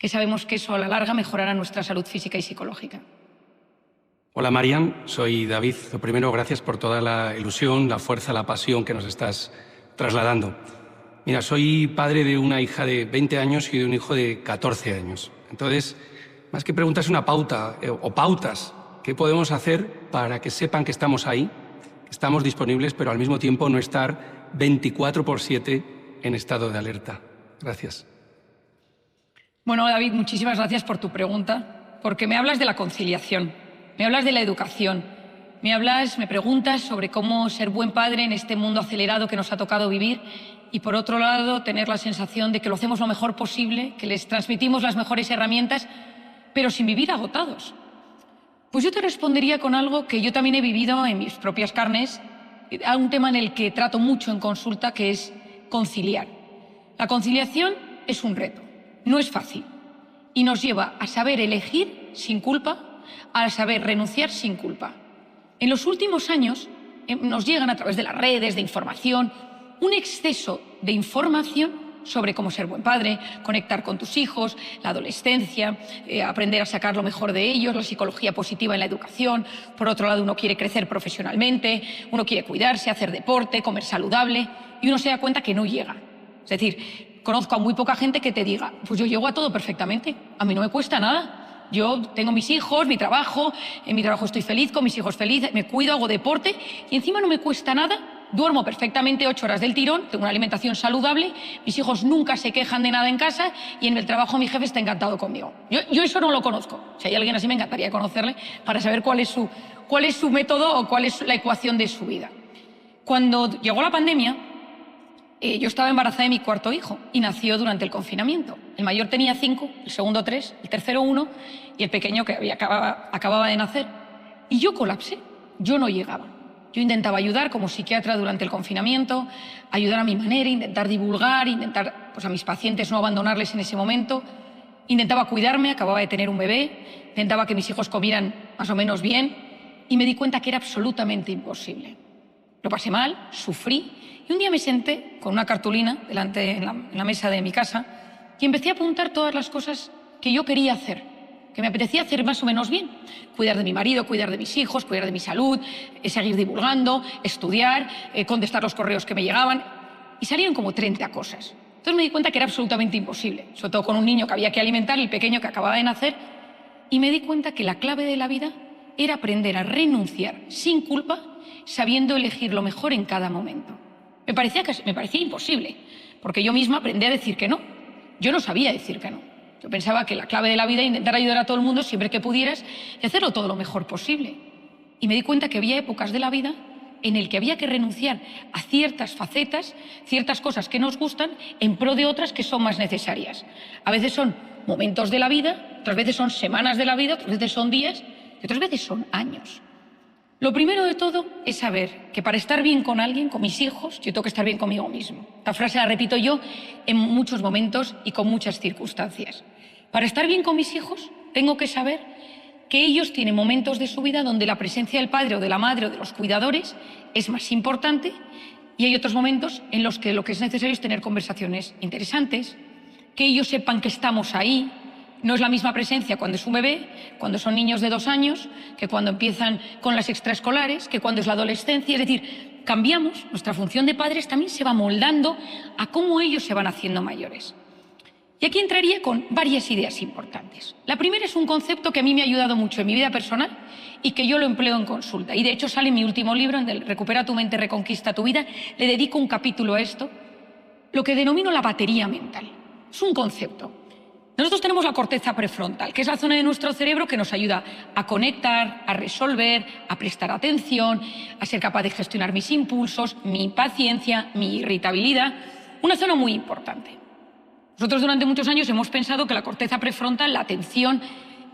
que sabemos que eso a la larga mejorará nuestra salud física y psicológica. Hola, Marian. Soy David. Lo primero, gracias por toda la ilusión, la fuerza, la pasión que nos estás trasladando. Mira, soy padre de una hija de 20 años y de un hijo de 14 años. Entonces, más que preguntas, una pauta o pautas. ¿Qué podemos hacer para que sepan que estamos ahí, que estamos disponibles, pero al mismo tiempo no estar 24/7 en estado de alerta? Gracias. Bueno, David, muchísimas gracias por tu pregunta, porque me hablas de la conciliación, me hablas de la educación, me preguntas sobre cómo ser buen padre en este mundo acelerado que nos ha tocado vivir y, por otro lado, tener la sensación de que lo hacemos lo mejor posible, que les transmitimos las mejores herramientas, pero sin vivir agotados. Pues yo te respondería con algo que yo también he vivido en mis propias carnes, a un tema en el que trato mucho en consulta, que es conciliar. La conciliación es un reto, no es fácil, y nos lleva a saber elegir sin culpa, a saber renunciar sin culpa. En los últimos años nos llegan a través de las redes, de información, un exceso de información sobre cómo ser buen padre, conectar con tus hijos, la adolescencia, aprender a sacar lo mejor de ellos, la psicología positiva en la educación. Por otro lado, uno quiere crecer profesionalmente, uno quiere cuidarse, hacer deporte, comer saludable, y uno se da cuenta que no llega. Es decir, conozco a muy poca gente que te diga, pues yo llego a todo perfectamente, a mí no me cuesta nada. Yo tengo mis hijos, mi trabajo, en mi trabajo estoy feliz, con mis hijos feliz, me cuido, hago deporte y encima no me cuesta nada. Duermo perfectamente 8 horas del tirón, tengo una alimentación saludable, mis hijos nunca se quejan de nada en casa y en el trabajo mi jefe está encantado conmigo. Yo eso no lo conozco. Si hay alguien así me encantaría conocerle para saber cuál es su método o cuál es la ecuación de su vida. Cuando llegó la pandemia, yo estaba embarazada de mi cuarto hijo y nació durante el confinamiento. El mayor tenía 5, el segundo 3, el tercero 1 y el pequeño que acababa de nacer. Y yo colapsé, yo no llegaba. Yo intentaba ayudar como psiquiatra durante el confinamiento, ayudar a mi manera, intentar divulgar, intentar a mis pacientes no abandonarles en ese momento. Intentaba cuidarme, acababa de tener un bebé, intentaba que mis hijos comieran más o menos bien y me di cuenta que era absolutamente imposible. Lo pasé mal, sufrí y un día me senté con una cartulina delante en la mesa de mi casa y empecé a apuntar todas las cosas que yo quería hacer, que me apetecía hacer más o menos bien. Cuidar de mi marido, cuidar de mis hijos, cuidar de mi salud, seguir divulgando, estudiar, contestar los correos que me llegaban. Y salieron como 30 cosas. Entonces me di cuenta que era absolutamente imposible, sobre todo con un niño que había que alimentar, el pequeño que acababa de nacer, y me di cuenta que la clave de la vida era aprender a renunciar sin culpa, sabiendo elegir lo mejor en cada momento. Me parecía imposible, porque yo misma aprendí a decir que no. Yo no sabía decir que no. Yo pensaba que la clave de la vida era intentar ayudar a todo el mundo siempre que pudieras y hacerlo todo lo mejor posible. Y me di cuenta que había épocas de la vida en el que había que renunciar a ciertas facetas, ciertas cosas que nos gustan, en pro de otras que son más necesarias. A veces son momentos de la vida, otras veces son semanas de la vida, otras veces son días y otras veces son años. Lo primero de todo es saber que para estar bien con alguien, con mis hijos, yo tengo que estar bien conmigo mismo. Esta frase la repito yo en muchos momentos y con muchas circunstancias. Para estar bien con mis hijos, tengo que saber que ellos tienen momentos de su vida donde la presencia del padre o de la madre o de los cuidadores es más importante y hay otros momentos en los que lo que es necesario es tener conversaciones interesantes, que ellos sepan que estamos ahí. No es la misma presencia cuando es un bebé, cuando son niños de 2 años, que cuando empiezan con las extraescolares, que cuando es la adolescencia. Es decir, cambiamos, nuestra función de padres también se va moldando a cómo ellos se van haciendo mayores. Y aquí entraría con varias ideas importantes. La primera es un concepto que a mí me ha ayudado mucho en mi vida personal y que yo lo empleo en consulta. Y de hecho sale en mi último libro, en el Recupera tu mente, reconquista tu vida. Le dedico un capítulo a esto, lo que denomino la batería mental. Es un concepto. Nosotros tenemos la corteza prefrontal, que es la zona de nuestro cerebro que nos ayuda a conectar, a resolver, a prestar atención, a ser capaz de gestionar mis impulsos, mi impaciencia, mi irritabilidad. Una zona muy importante. Nosotros durante muchos años hemos pensado que la corteza prefrontal, la atención,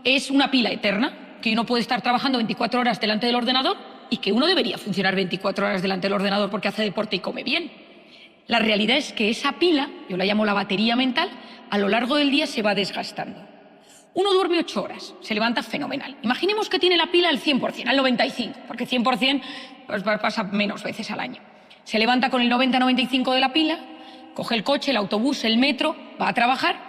es una pila eterna, que uno puede estar trabajando 24 horas delante del ordenador y que uno debería funcionar 24 horas delante del ordenador porque hace deporte y come bien. La realidad es que esa pila, yo la llamo la batería mental, a lo largo del día se va desgastando. Uno duerme 8 horas, se levanta fenomenal. Imaginemos que tiene la pila al 100%, al 95%, porque 100% pues pasa menos veces al año. Se levanta con el 90-95% de la pila, coge el coche, el autobús, el metro, va a trabajar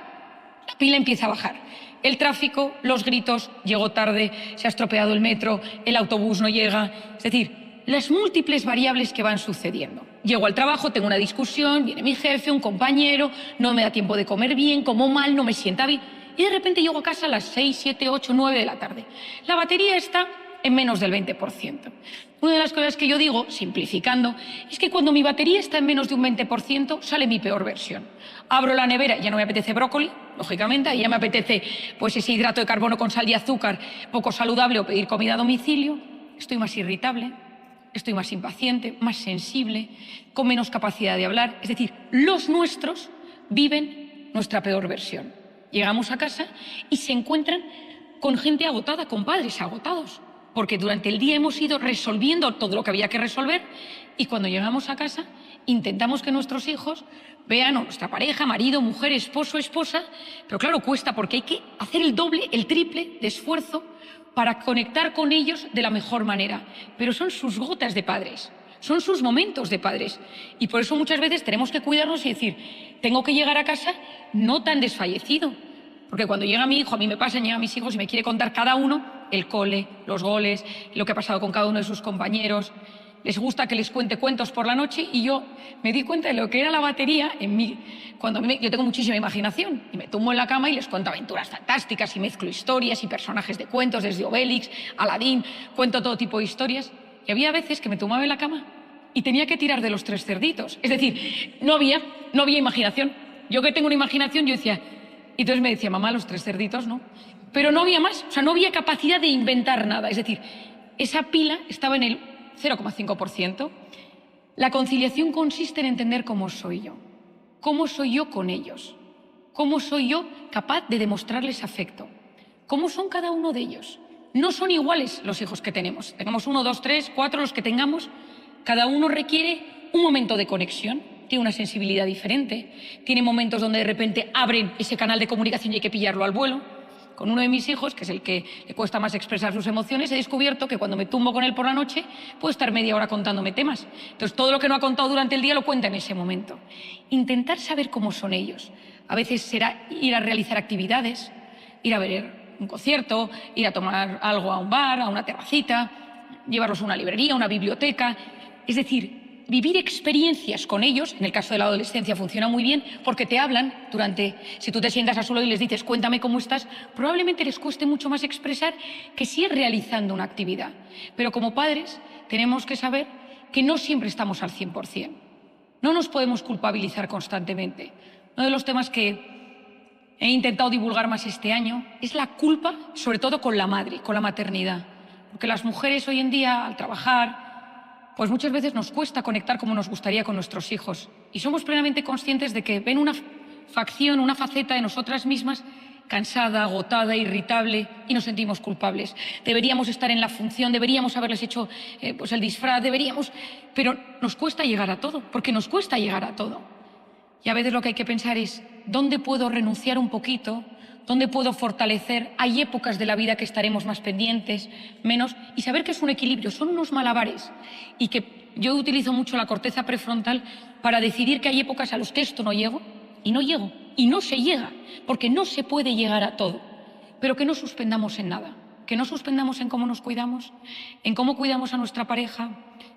la pila empieza a bajar. El tráfico, los gritos, llego tarde, se ha estropeado el metro, el autobús no llega. Es decir, las múltiples variables que van sucediendo. Llego al trabajo, tengo una discusión, viene mi jefe, un compañero, no me da tiempo de comer bien, como mal, no me sienta bien. Y de repente llego a casa a las 6, 7, 8, 9 de la tarde. La batería está en menos del 20%. Una de las cosas que yo digo, simplificando, es que cuando mi batería está en menos de un 20%, sale mi peor versión. Abro la nevera y ya no me apetece brócoli, lógicamente, y ya me apetece pues ese hidrato de carbono con sal y azúcar poco saludable o pedir comida a domicilio. Estoy más irritable, estoy más impaciente, más sensible, con menos capacidad de hablar. Es decir, los nuestros viven nuestra peor versión. Llegamos a casa y se encuentran con gente agotada, con padres agotados, porque durante el día hemos ido resolviendo todo lo que había que resolver y cuando llegamos a casa intentamos que nuestros hijos vean a nuestra pareja, marido, mujer, esposo, esposa, pero claro, cuesta porque hay que hacer el doble, el triple de esfuerzo para conectar con ellos de la mejor manera. Pero son sus gotas de padres, son sus momentos de padres. Y por eso muchas veces tenemos que cuidarnos y decir, tengo que llegar a casa no tan desfallecido. Porque cuando llega mi hijo, a mí me pasa, llegan mis hijos y me quiere contar cada uno el cole, los goles, lo que ha pasado con cada uno de sus compañeros. Les gusta que les cuente cuentos por la noche y yo me di cuenta de lo que era la batería en mí. Yo tengo muchísima imaginación y me tumbo en la cama y les cuento aventuras fantásticas y mezclo historias y personajes de cuentos, desde Obélix, Aladín, cuento todo tipo de historias. Y había veces que me tumbaba en la cama y tenía que tirar de los 3 cerditos. Es decir, no había imaginación. Yo que tengo una imaginación, yo decía... Y entonces me decía, mamá, los 3 cerditos, ¿no? Pero no había más, o sea, no había capacidad de inventar nada. Es decir, esa pila estaba en el 0,5%. La conciliación consiste en entender cómo soy yo con ellos, cómo soy yo capaz de demostrarles afecto, cómo son cada uno de ellos. No son iguales los hijos que tenemos. Tengamos 1, 2, 3, 4, los que tengamos. Cada uno requiere un momento de conexión. Tiene una sensibilidad diferente, tiene momentos donde de repente abren ese canal de comunicación y hay que pillarlo al vuelo. Con uno de mis hijos, que es el que le cuesta más expresar sus emociones, he descubierto que cuando me tumbo con él por la noche, puedo estar media hora contándome temas. Entonces, todo lo que no ha contado durante el día lo cuenta en ese momento. Intentar saber cómo son ellos. A veces será ir a realizar actividades, ir a ver un concierto, ir a tomar algo a un bar, a una terracita, llevarlos a una librería, a una biblioteca. Es decir, vivir experiencias con ellos, en el caso de la adolescencia funciona muy bien, porque te hablan si tú te sientas a solo y les dices, cuéntame cómo estás, probablemente les cueste mucho más expresar que si es realizando una actividad. Pero como padres tenemos que saber que no siempre estamos al 100%. No nos podemos culpabilizar constantemente. Uno de los temas que he intentado divulgar más este año es la culpa, sobre todo con la madre, con la maternidad. Porque las mujeres hoy en día, al trabajar, pues muchas veces nos cuesta conectar como nos gustaría con nuestros hijos. Y somos plenamente conscientes de que ven una facción, una faceta de nosotras mismas cansada, agotada, irritable y nos sentimos culpables. Deberíamos estar en la función, deberíamos haberles hecho pues el disfraz, pero nos cuesta llegar a todo, porque nos cuesta llegar a todo. Y a veces lo que hay que pensar es, ¿dónde puedo renunciar un poquito? ¿Dónde puedo fortalecer? Hay épocas de la vida que estaremos más pendientes, menos, y saber que es un equilibrio, son unos malabares. Y que yo utilizo mucho la corteza prefrontal para decidir que hay épocas a las que esto no llego, y no se llega, porque no se puede llegar a todo. Pero que no suspendamos en nada, que no suspendamos en cómo nos cuidamos, en cómo cuidamos a nuestra pareja,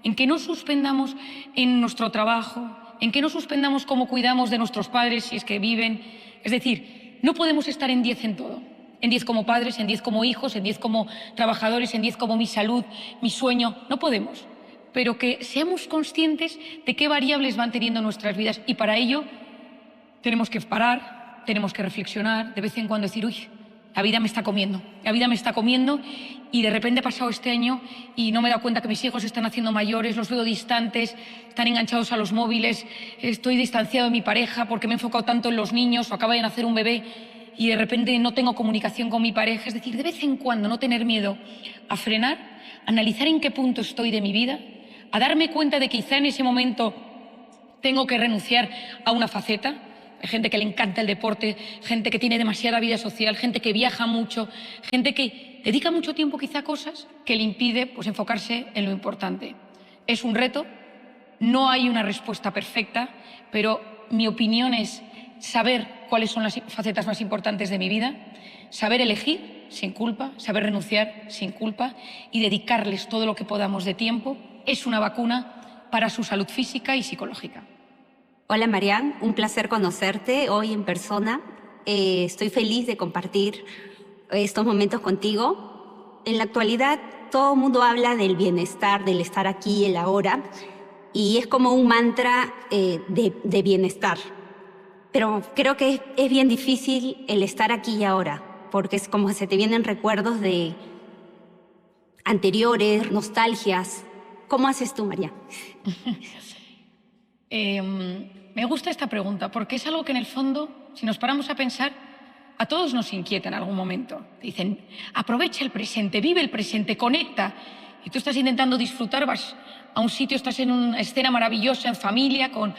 en que no suspendamos en nuestro trabajo, en que no suspendamos cómo cuidamos de nuestros padres si es que viven. Es decir, no podemos estar en 10 en todo. En 10 como padres, en 10 como hijos, en 10 como trabajadores, en 10 como mi salud, mi sueño. No podemos. Pero que seamos conscientes de qué variables van teniendo nuestras vidas. Y para ello tenemos que parar, tenemos que reflexionar, de vez en cuando decir, uy, la vida me está comiendo y de repente ha pasado este año y no me he dado cuenta que mis hijos se están haciendo mayores, los veo distantes, están enganchados a los móviles, estoy distanciado de mi pareja porque me he enfocado tanto en los niños o acaba de nacer un bebé y de repente no tengo comunicación con mi pareja. Es decir, de vez en cuando no tener miedo a frenar, a analizar en qué punto estoy de mi vida, a darme cuenta de que quizá en ese momento tengo que renunciar a una faceta. Hay gente que le encanta el deporte, gente que tiene demasiada vida social, gente que viaja mucho, gente que dedica mucho tiempo quizá a cosas que le impide pues, enfocarse en lo importante. Es un reto, no hay una respuesta perfecta, pero mi opinión es saber cuáles son las facetas más importantes de mi vida, saber elegir sin culpa, saber renunciar sin culpa y dedicarles todo lo que podamos de tiempo es una vacuna para su salud física y psicológica. Hola Marian, un placer conocerte hoy en persona. Estoy feliz de compartir estos momentos contigo. En la actualidad todo el mundo habla del bienestar, del estar aquí, el ahora, y es como un mantra de bienestar. Pero creo que es bien difícil el estar aquí y ahora, porque es como se te vienen recuerdos de anteriores, nostalgias. ¿Cómo haces tú, María? Me gusta esta pregunta porque es algo que en el fondo, si nos paramos a pensar, a todos nos inquieta en algún momento. Te dicen, aprovecha el presente, vive el presente, conecta. Y tú estás intentando disfrutar, vas a un sitio, estás en una escena maravillosa, en familia, con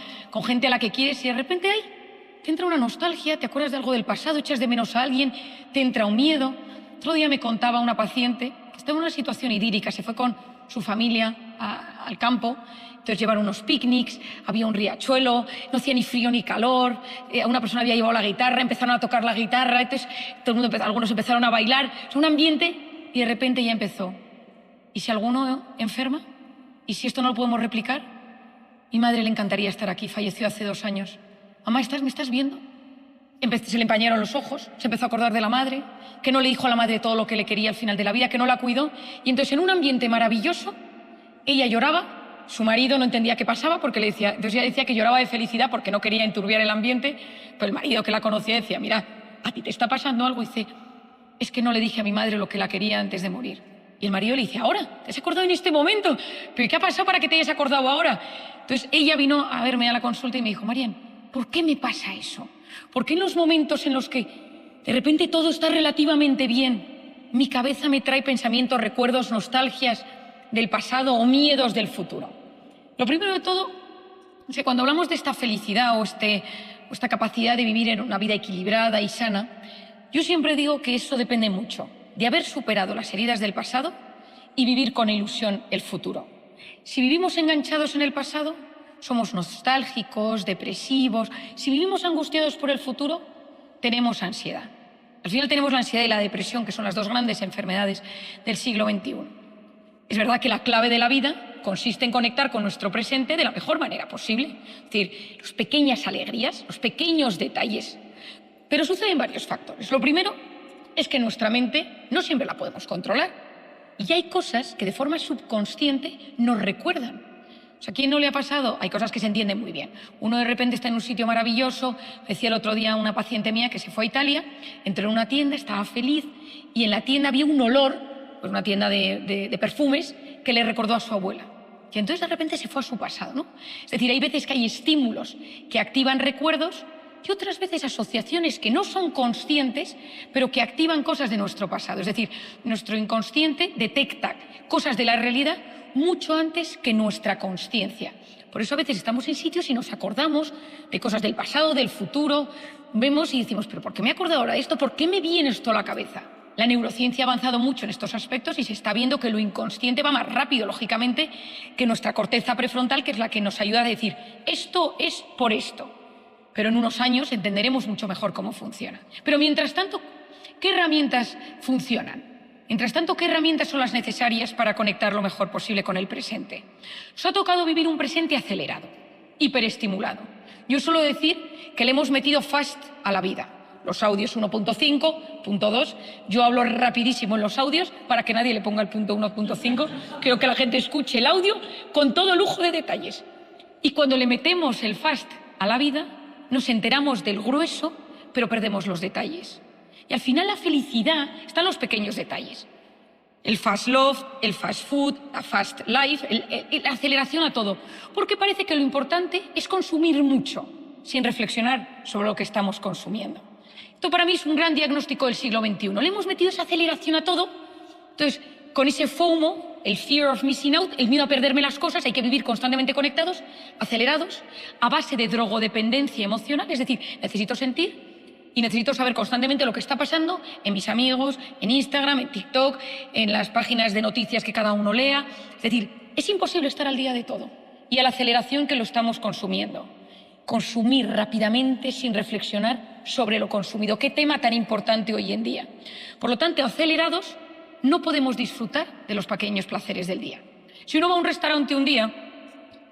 gente a la que quieres y de repente ahí te entra una nostalgia, te acuerdas de algo del pasado, echas de menos a alguien, te entra un miedo. Otro día me contaba una paciente que estaba en una situación idílica, se fue con su familia al campo, entonces llevaron unos picnics, había un riachuelo, no hacía ni frío ni calor, una persona había llevado la guitarra, empezaron a tocar la guitarra, entonces todo el mundo algunos empezaron a bailar, es un ambiente y de repente ya empezó. ¿Y si alguno enferma? ¿Y si esto no lo podemos replicar? Mi madre le encantaría estar aquí, falleció hace 2 años. Mamá, ¿me estás viendo? Se le empañaron los ojos, se empezó a acordar de la madre, que no le dijo a la madre todo lo que le quería al final de la vida, que no la cuidó. Y entonces en un ambiente maravilloso, ella lloraba, su marido no entendía qué pasaba porque entonces ella decía que lloraba de felicidad porque no quería enturbiar el ambiente, pero el marido que la conocía decía, mira, a ti te está pasando algo. Y dice, es que no le dije a mi madre lo que la quería antes de morir. Y el marido le dice, ¿ahora? ¿Te has acordado en este momento? ¿Pero qué ha pasado para que te hayas acordado ahora? Entonces ella vino a verme a la consulta y me dijo, Marian, ¿por qué me pasa eso? ¿Por qué en los momentos en los que de repente todo está relativamente bien, mi cabeza me trae pensamientos, recuerdos, nostalgias del pasado o miedos del futuro? Lo primero de todo, cuando hablamos de esta felicidad o esta capacidad de vivir en una vida equilibrada y sana, yo siempre digo que eso depende mucho de haber superado las heridas del pasado y vivir con ilusión el futuro. Si vivimos enganchados en el pasado, somos nostálgicos, depresivos. Si vivimos angustiados por el futuro, tenemos ansiedad. Al final tenemos la ansiedad y la depresión, que son las 2 grandes enfermedades del siglo XXI. Es verdad que la clave de la vida consiste en conectar con nuestro presente de la mejor manera posible. Es decir, las pequeñas alegrías, los pequeños detalles. Pero suceden varios factores. Lo primero es que nuestra mente no siempre la podemos controlar. Y hay cosas que de forma subconsciente nos recuerdan. O sea, ¿a quién no le ha pasado? Hay cosas que se entienden muy bien. Uno de repente está en un sitio maravilloso, decía el otro día una paciente mía que se fue a Italia, entró en una tienda, estaba feliz y en la tienda había un olor, pues una tienda de perfumes, que le recordó a su abuela. Y entonces de repente se fue a su pasado, ¿no? Es decir, hay veces que hay estímulos que activan recuerdos y otras veces asociaciones que no son conscientes, pero que activan cosas de nuestro pasado. Es decir, nuestro inconsciente detecta cosas de la realidad mucho antes que nuestra consciencia. Por eso a veces estamos en sitios y nos acordamos de cosas del pasado, del futuro, vemos y decimos, ¿pero por qué me he acordado ahora de esto? ¿Por qué me viene esto a la cabeza? La neurociencia ha avanzado mucho en estos aspectos y se está viendo que lo inconsciente va más rápido, lógicamente, que nuestra corteza prefrontal, que es la que nos ayuda a decir, esto es por esto. Pero en unos años entenderemos mucho mejor cómo funciona. Pero mientras tanto, ¿qué herramientas funcionan? Mientras tanto, ¿qué herramientas son las necesarias para conectar lo mejor posible con el presente? Nos ha tocado vivir un presente acelerado, hiperestimulado. Yo suelo decir que le hemos metido fast a la vida. Los audios 1.5, punto 2. Yo hablo rapidísimo en los audios para que nadie le ponga el punto 1.5. Quiero que la gente escuche el audio con todo lujo de detalles. Y cuando le metemos el fast a la vida, nos enteramos del grueso, pero perdemos los detalles. Y al final la felicidad está en los pequeños detalles. El fast love, el fast food, la fast life, la aceleración a todo. Porque parece que lo importante es consumir mucho, sin reflexionar sobre lo que estamos consumiendo. Esto para mí es un gran diagnóstico del siglo XXI. Le hemos metido esa aceleración a todo. Entonces, con ese FOMO, el fear of missing out, el miedo a perderme las cosas, hay que vivir constantemente conectados, acelerados, a base de drogodependencia emocional, es decir, necesito sentir y necesito saber constantemente lo que está pasando en mis amigos, en Instagram, en TikTok, en las páginas de noticias que cada uno lea. Es decir, es imposible estar al día de todo y a la aceleración que lo estamos consumiendo. Consumir rápidamente, sin reflexionar, sobre lo consumido. Qué tema tan importante hoy en día. Por lo tanto, acelerados, no podemos disfrutar de los pequeños placeres del día. Si uno va a un restaurante un día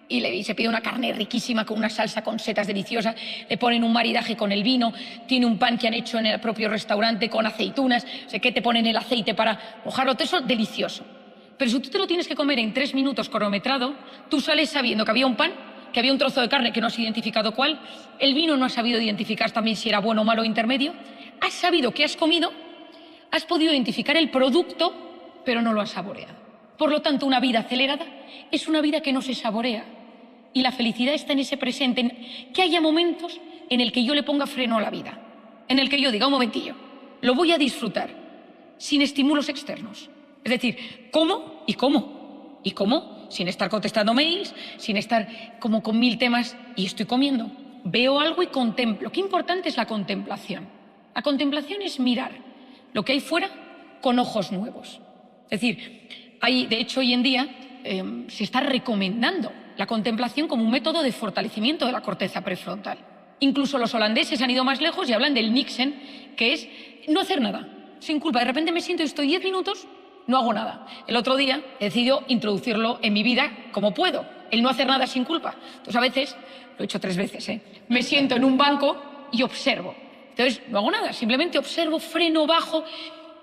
y se pide una carne riquísima con una salsa con setas deliciosa, le ponen un maridaje con el vino, tiene un pan que han hecho en el propio restaurante con aceitunas, sé que te ponen el aceite para mojarlo, todo eso delicioso. Pero si tú te lo tienes que comer en 3 minutos cronometrado, tú sales sabiendo que había un pan, que había un trozo de carne que no has identificado cuál, el vino no has sabido identificar también si era bueno, malo o intermedio, has sabido qué has comido, has podido identificar el producto, pero no lo has saboreado. Por lo tanto, una vida acelerada es una vida que no se saborea. Y la felicidad está en ese presente, en que haya momentos en el que yo le ponga freno a la vida, en el que yo diga, un momentillo, lo voy a disfrutar, sin estímulos externos. Es decir, ¿cómo? ¿Y cómo? ¿Y cómo? Sin estar contestando mails, sin estar como con 1000 temas, y estoy comiendo. Veo algo y contemplo. Qué importante es la contemplación. La contemplación es mirar lo que hay fuera con ojos nuevos. Es decir, de hecho, hoy en día se está recomendando la contemplación como un método de fortalecimiento de la corteza prefrontal. Incluso los holandeses han ido más lejos y hablan del niksen, que es no hacer nada, sin culpa. De repente me siento y estoy 10 minutos, no hago nada. El otro día he decidido introducirlo en mi vida como puedo, el no hacer nada sin culpa. Entonces a veces, lo he hecho 3 veces, me siento en un banco y observo. Entonces no hago nada, simplemente observo, freno, bajo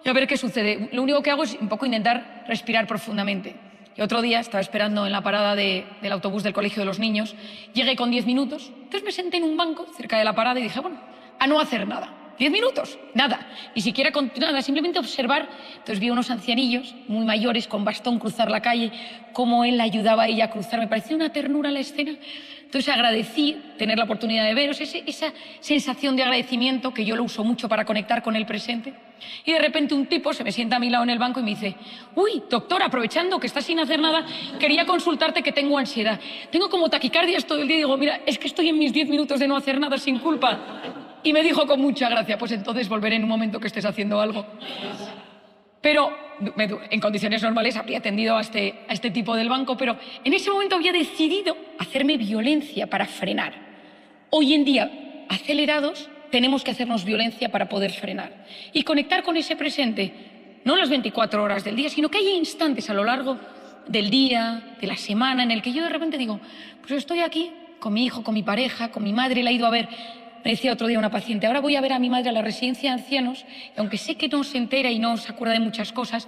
y a ver qué sucede. Lo único que hago es un poco intentar respirar profundamente. Y otro día estaba esperando en la parada del autobús del colegio de los niños, llegué con 10 minutos, entonces me senté en un banco cerca de la parada y dije, bueno, a no hacer nada. 10 minutos, nada, ni siquiera nada, simplemente observar. Entonces vi unos ancianillos muy mayores con bastón cruzar la calle, cómo él la ayudaba a ella a cruzar, me pareció una ternura la escena. Entonces agradecí tener la oportunidad de veros, esa sensación de agradecimiento que yo lo uso mucho para conectar con el presente. Y de repente un tipo se me sienta a mi lado en el banco y me dice, uy, doctor, aprovechando que estás sin hacer nada, quería consultarte que tengo ansiedad. Tengo como taquicardias todo el día y digo, mira, es que estoy en mis 10 minutos de no hacer nada sin culpa. Y me dijo con mucha gracia, pues entonces volveré en un momento que estés haciendo algo. Pero en condiciones normales habría atendido a este tipo del banco, pero en ese momento había decidido hacerme violencia para frenar. Hoy en día, acelerados, tenemos que hacernos violencia para poder frenar y conectar con ese presente, no las 24 horas del día, sino que haya instantes a lo largo del día, de la semana, en el que yo de repente digo, pues estoy aquí con mi hijo, con mi pareja, con mi madre, la he ido a ver. Me decía otro día una paciente, ahora voy a ver a mi madre a la residencia de ancianos y aunque sé que no se entera y no se acuerda de muchas cosas,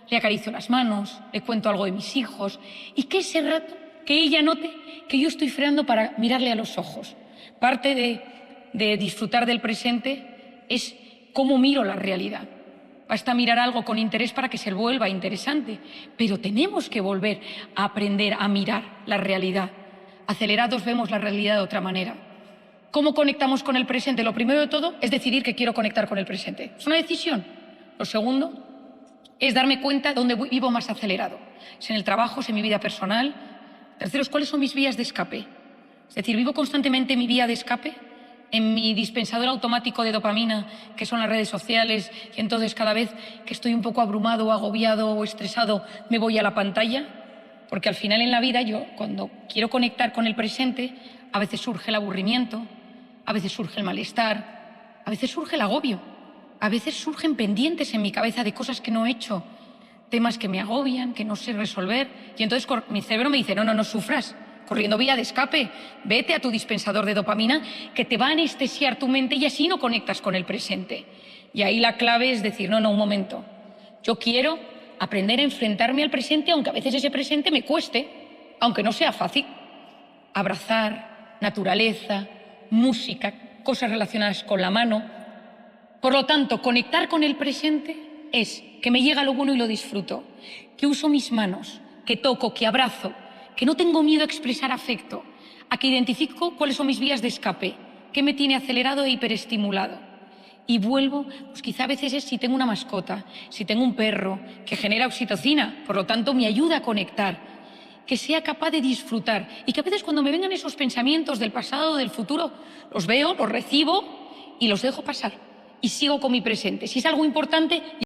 le acaricio las manos, le cuento algo de mis hijos y que ese rato, que ella note que yo estoy frenando para mirarle a los ojos. Parte de disfrutar del presente es cómo miro la realidad. Basta mirar algo con interés para que se vuelva interesante, pero tenemos que volver a aprender a mirar la realidad. Acelerados vemos la realidad de otra manera. ¿Cómo conectamos con el presente? Lo primero de todo es decidir que quiero conectar con el presente. Es una decisión. Lo segundo es darme cuenta de dónde vivo más acelerado. Es en el trabajo, es en mi vida personal. Tercero, ¿cuáles son mis vías de escape? Es decir, ¿vivo constantemente mi vía de escape? En mi dispensador automático de dopamina, que son las redes sociales, y entonces cada vez que estoy un poco abrumado o agobiado o estresado me voy a la pantalla, porque al final en la vida yo cuando quiero conectar con el presente a veces surge el aburrimiento, a veces surge el malestar, a veces surge el agobio, a veces surgen pendientes en mi cabeza de cosas que no he hecho, temas que me agobian, que no sé resolver, y entonces mi cerebro me dice, no sufras, corriendo vía de escape, vete a tu dispensador de dopamina que te va a anestesiar tu mente y así no conectas con el presente. Y ahí la clave es decir, no, un momento, yo quiero aprender a enfrentarme al presente, aunque a veces ese presente me cueste, aunque no sea fácil. Abrazar, naturaleza, música, cosas relacionadas con la mano. Por lo tanto, conectar con el presente es que me llega lo bueno y lo disfruto, que uso mis manos, que toco, que abrazo, que no tengo miedo a expresar afecto, a que identifico cuáles son mis vías de escape, qué me tiene acelerado e hiperestimulado. Y vuelvo, pues quizá a veces es si tengo una mascota, si tengo un perro que genera oxitocina, por lo tanto me ayuda a conectar, que sea capaz de disfrutar y que a veces cuando me vengan esos pensamientos del pasado, del futuro, los veo, los recibo y los dejo pasar y sigo con mi presente. Si es algo importante,